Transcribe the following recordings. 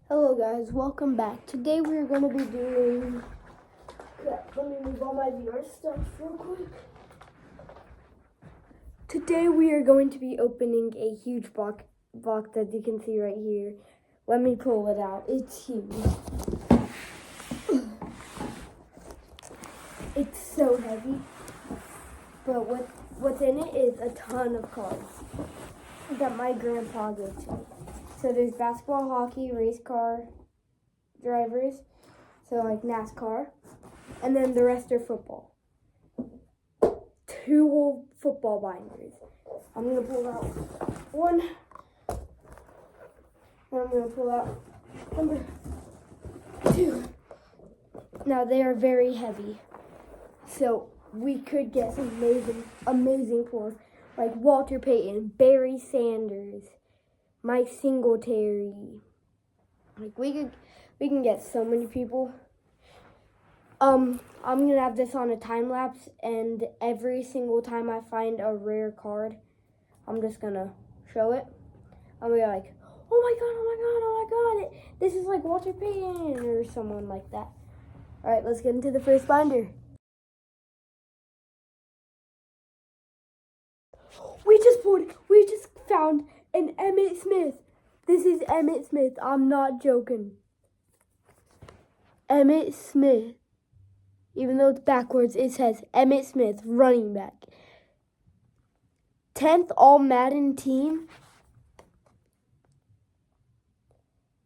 Hello guys, welcome back. Today we're going to be doing, let me move all my VR stuff real quick. Today we are going to be opening a huge box that you can see right here. Let me pull it out. It's huge. It's so heavy, but what's in it is a ton of cards that my grandpa gave to me. So there's basketball, hockey, race car drivers, so like NASCAR, and then the rest are football. 2 whole football binders. I'm going to pull out one, and I'm going to pull out number 2. Now they are very heavy, so we could get some amazing pulls, like Walter Payton, Barry Sanders, Mike Singletary. Like we can get so many people. I'm gonna have this on a time lapse, and every single time I find a rare card, I'm just gonna show it. I'm gonna be like, oh my god, this is like Walter Payton or someone like that. All right, let's get into the first binder. We just found an Emmitt Smith. This is Emmitt Smith. I'm not joking. Emmitt Smith. Even though it's backwards, it says Emmitt Smith, running back. 10th All-Madden team.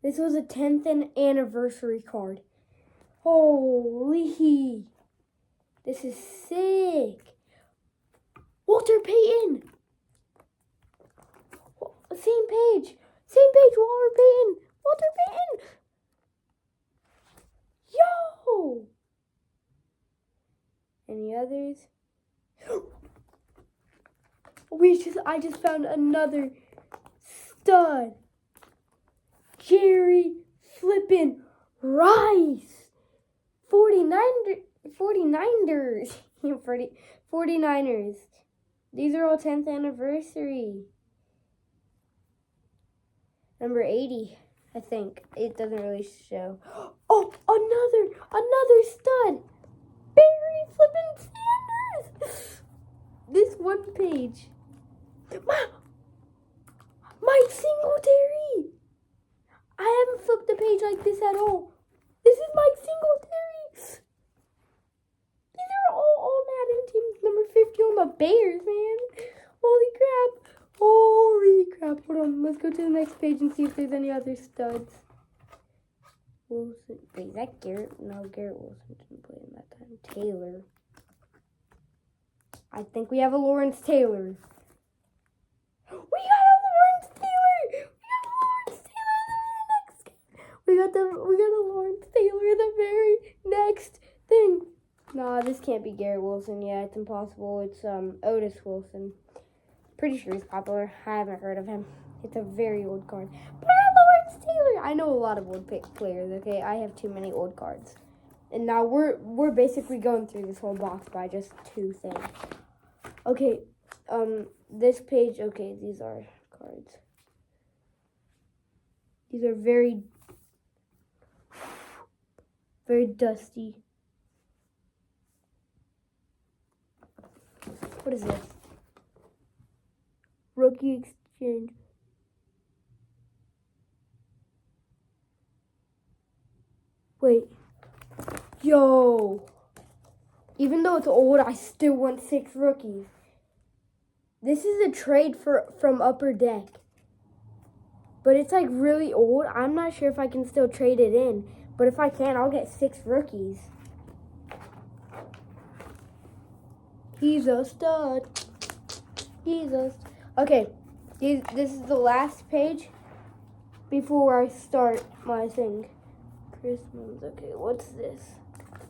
This was a 10th anniversary card. Holy. This is sick. Walter Payton. Same page. Walter Payton. Yo. Any others? I just found another stud. Jerry flippin' Rice. 49ers. 49ers. These are all 10th anniversary. Number 80, I think. It doesn't really show. Oh, another stud. Barry flippin' Sanders. This one page. Mike Singletary. I haven't flipped a page like this at all. This is Mike Singletary. These are all Madden teams. Number 50 on the Bears, man. Holy crap. Hold on. Let's go to the next page and see if there's any other studs. Wilson. Wait, is that Garrett? No, Garrett Wilson didn't play in that time. Taylor. I think we have a Lawrence Taylor. We got a Lawrence Taylor the very next thing. Nah, this can't be Garrett Wilson. Yeah, it's impossible. It's Otis Wilson. Pretty sure he's popular. I haven't heard of him. It's a very old card. But I have Lawrence Taylor. I know a lot of old players. Okay, I have too many old cards. And now we're basically going through this whole box by just 2 things. Okay, this page. Okay, these are cards. These are very dusty. What is this? Rookie exchange. Wait. Yo. Even though it's old, I still want 6 rookies. This is a trade from Upper Deck. But it's like really old. I'm not sure if I can still trade it in. But if I can, I'll get 6 rookies. He's a stud. Okay, this is the last page before I start my thing. Christmas. Okay, what's this?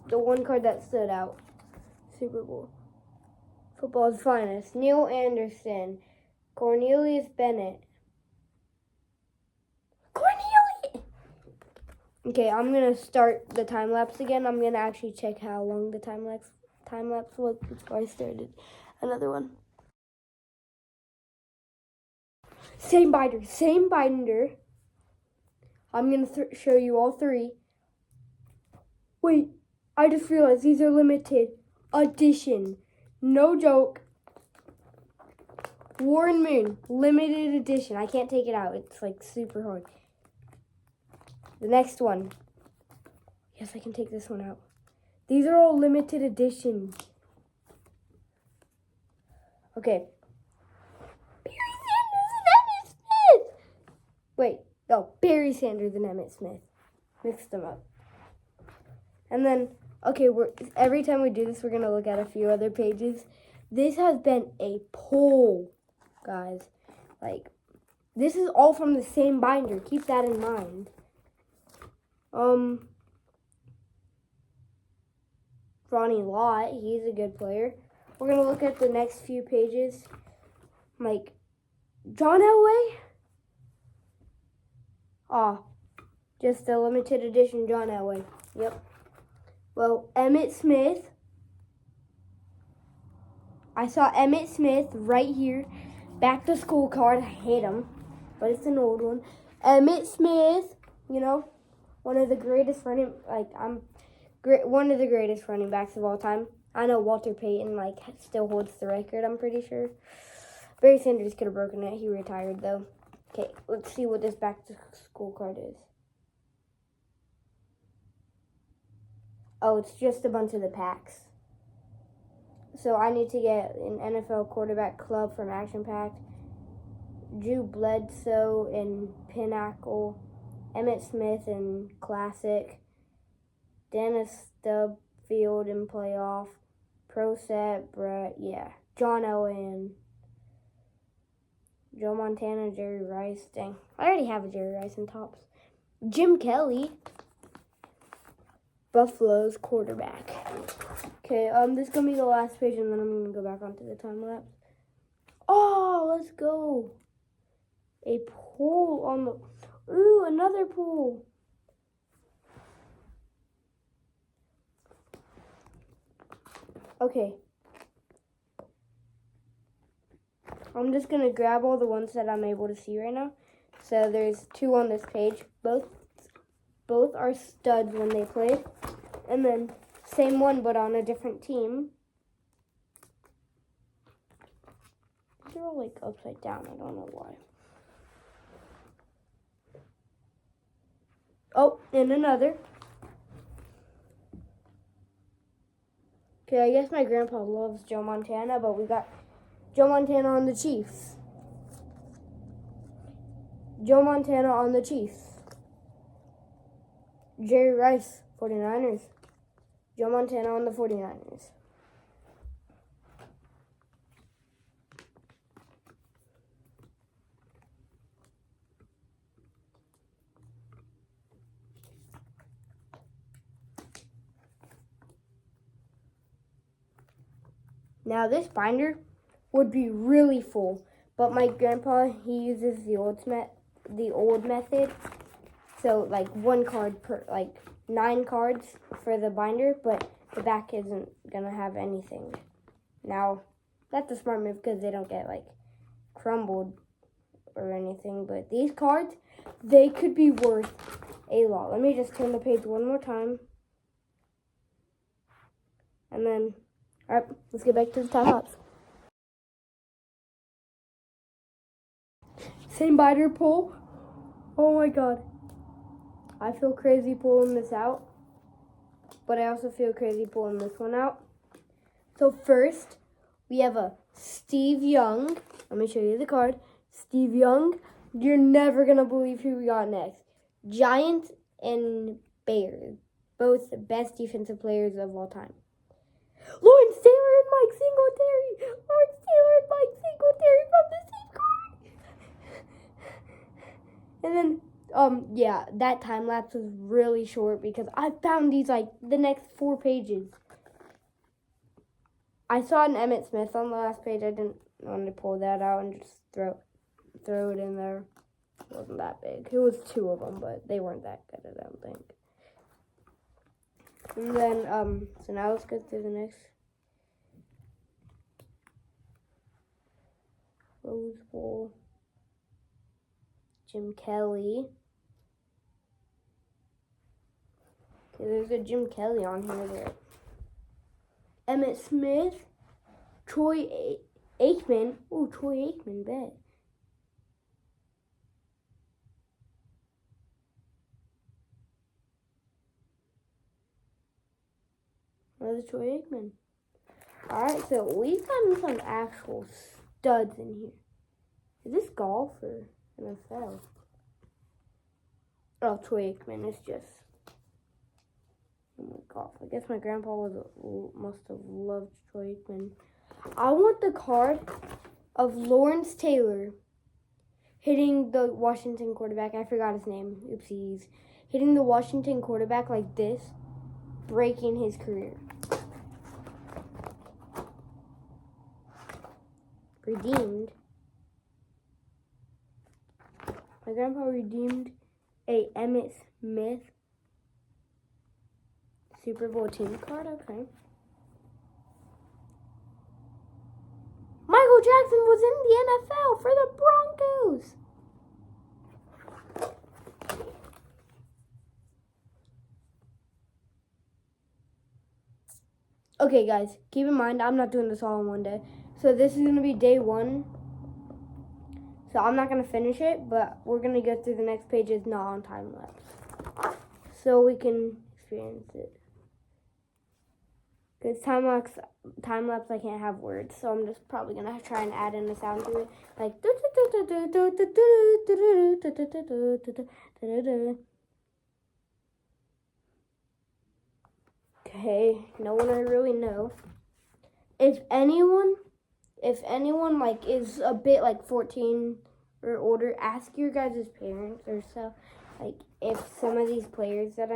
The one card that stood out. Super Bowl. Football's finest. Neil Anderson. Cornelius Bennett. Okay, I'm going to start the time lapse again. I'm going to actually check how long the time lapse was before I started another one. Same binder. I'm going to show you all three. Wait, I just realized these are limited edition. No joke. Warren Moon, limited edition. I can't take it out. It's like super hard. The next one. Yes, I can take this one out. These are all limited editions. Okay. Barry Sanders and Emmitt Smith. Wait, no, Barry Sanders and Emmitt Smith. Mixed them up. And then, okay, every time we do this, we're going to look at a few other pages. This has been a pull, guys. Like, this is all from the same binder. Keep that in mind. Ronnie Lott, he's a good player. We're going to look at the next few pages. Like, John Elway. Just a limited edition John Elway. Yep. Well, Emmitt Smith. I saw Emmitt Smith right here. Back to school card. I hate him, but it's an old one. Emmitt Smith, one of the greatest one of the greatest running backs of all time. I know Walter Payton still holds the record, I'm pretty sure. Barry Sanders could have broken it. He retired though. Okay, let's see what this back to school card is. Oh, it's just a bunch of the packs. So I need to get an NFL quarterback club from Action Pack, Drew Bledsoe in Pinnacle, Emmitt Smith in Classic, Dennis Stubfield in Playoff, Pro Set, John Owen, Joe Montana, Jerry Rice. Dang, I already have a Jerry Rice in Topps. Jim Kelly, Buffalo's quarterback. Okay, this is going to be the last page, and then I'm going to go back onto the time lapse. Oh, let's go. A pool on the... Ooh, another pool. Okay. I'm just going to grab all the ones that I'm able to see right now. So there's two on this page. Both are studs when they played. And then same one but on a different team. They're all upside down. I don't know why. Oh, and another. Okay, I guess my grandpa loves Joe Montana, but we got Joe Montana on the Chiefs. Joe Montana on the Chiefs. Jerry Rice, 49ers. Joe Montana on the 49ers. Now this binder would be really full, but my grandpa, he uses the old method. So one card per 9 cards for the binder, but the back isn't gonna have anything. Now that's a smart move because they don't get crumbled or anything. But these cards, they could be worth a lot. Let me just turn the page one more time, and then. All right, let's get back to the time lapse. Same binder pull. Oh my god. I feel crazy pulling this out, but I also feel crazy pulling this one out. So first, we have a Steve Young. Let me show you the card. Steve Young. You're never going to believe who we got next. Giants and Bears. Both the best defensive players of all time. Lawrence Taylor and Mike Singletary. Lawrence Taylor and Mike Singletary from the same card. And then, that time lapse was really short because I found these the next 4 pages. I saw an Emmitt Smith on the last page. I didn't want to pull that out and just throw it in there. It wasn't that big. It was 2 of them, but they weren't that good, I don't think. And then, so now let's go through the next. Rose Bowl. Jim Kelly. There's a Jim Kelly on here there. Emmitt Smith, Troy Aikman. Oh, Troy Aikman, bet. Another Troy Aikman. Alright, so we've gotten some actual studs in here. Is this golf or NFL? Oh, Troy Aikman is just... Oh my god, I guess my grandpa must have loved Troy Aikman. I want the card of Lawrence Taylor hitting the Washington quarterback. I forgot his name. Oopsies. Hitting the Washington quarterback like this, breaking his career. Redeemed. My grandpa redeemed a Emmitt Smith Super Bowl team card. Okay. Michael Jackson was in the NFL for the Broncos. Okay, guys, keep in mind, I'm not doing this all in one day. So this is going to be day 1. So I'm not going to finish it, but we're going to go through the next pages not on time lapse. So we can experience it. Because time lapse, I can't have words, so I'm just probably gonna try and add in a sound to it, like. Okay, no one I really know. If anyone like is a bit like 14 or older, ask your guys' parents or so. Like if some of these players that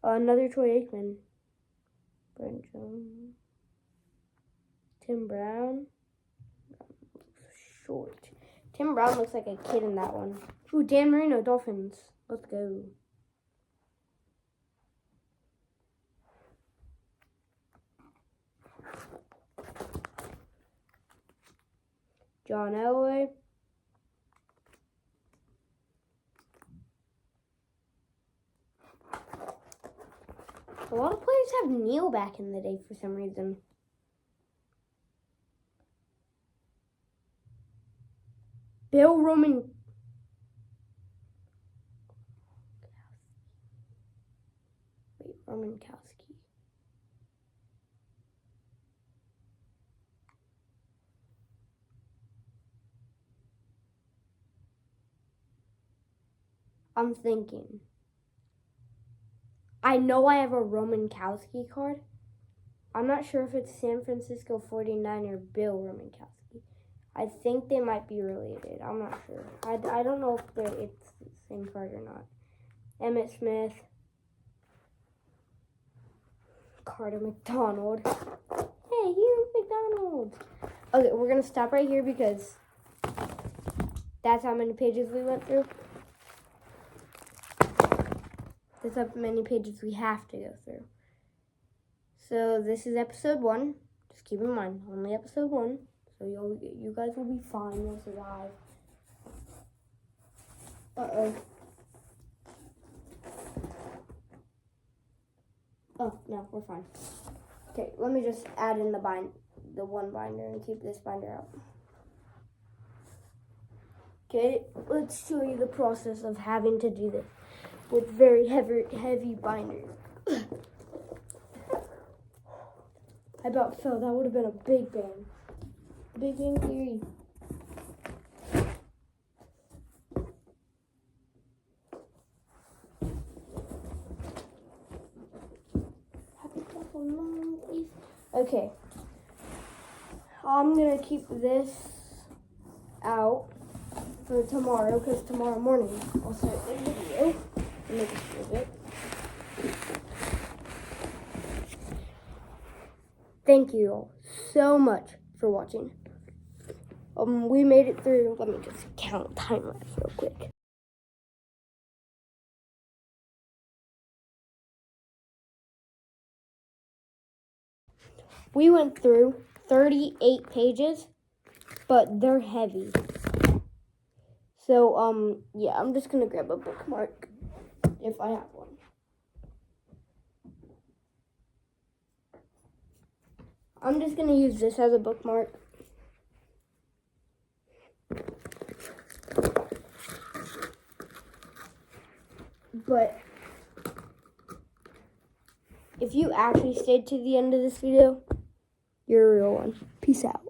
another Troy Aikman. Brent Jones. Tim Brown. Short. Tim Brown looks like a kid in that one. Ooh, Dan Marino, Dolphins. Let's go. John Elway. A lot of players have Neil back in the day for some reason. Bill Roman. Wait, Romankowski. I'm thinking. I know I have a Romankowski card. I'm not sure if it's San Francisco 49er Bill Romankowski. I think they might be related. I'm not sure. I don't know if it's the same card or not. Emmitt Smith. Carter McDonald. Hey, here's McDonald. Okay, we're going to stop right here because that's how many pages we went through. That's how many pages we have to go through. So this is episode 1. Just keep in mind, only episode 1. So you guys will be fine. You'll survive. Uh-oh. Oh, no, we're fine. Okay, let me just add in the one binder and keep this binder out. Okay, let's show you the process of having to do this with very heavy binders. I about fell. That would have been a Big Bang. Big Bang Theory. Okay. I'm going to keep this out for tomorrow because tomorrow morning I'll start the video and make it. Thank you all so much for watching. We made it through. Let me just count time lapse real quick. We went through 38 pages, but they're heavy. So, yeah, I'm just gonna grab a bookmark if I have one. I'm just going to use this as a bookmark. But if you actually stayed to the end of this video, you're a real one. Peace out.